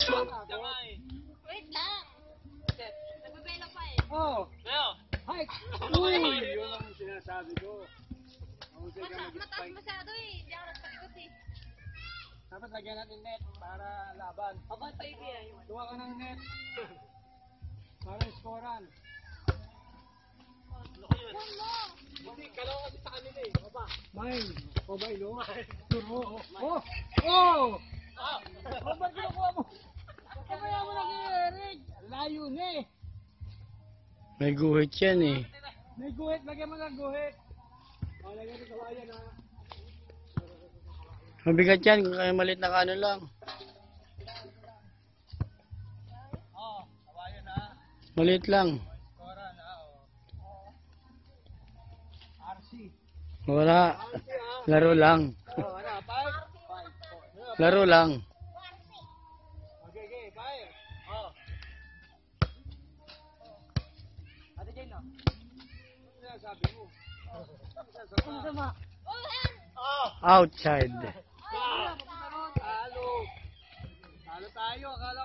Wait lang. Nagbibelo pa eh. Oh! Leo! Hi! Uy! Yun ang sinasabi ko. Mataas masyado eh. Hindi ako nagpagkot eh. Dapat lagyan natin net para laban. Abang baby ah. Tuwa ka ng net. Para scorean. Hindi, kalaw kasi sa kanila eh. Baba. Mine. O ba ilo? Sure mo. Oh! Oh! Oh, ba't kinukuha mo? Kamaya mo na kay Eric. Layo na eh. May guhit yan eh. May guhit. Lagyan mo ng guhit. O, lagyan mo kawayan ha. Mabigat yan kung kaya maliit na kano lang. Oh, kawayan ha. Maliit lang. Scorean ha. RC. Wala. Laro lang. Oh, ano? 5? 5. Laro lang. Okay, okay. 5. Oh. Ate Jane, no? Ano sinasabi mo? Ano sama? Outside. Talo. Talo tayo. Akala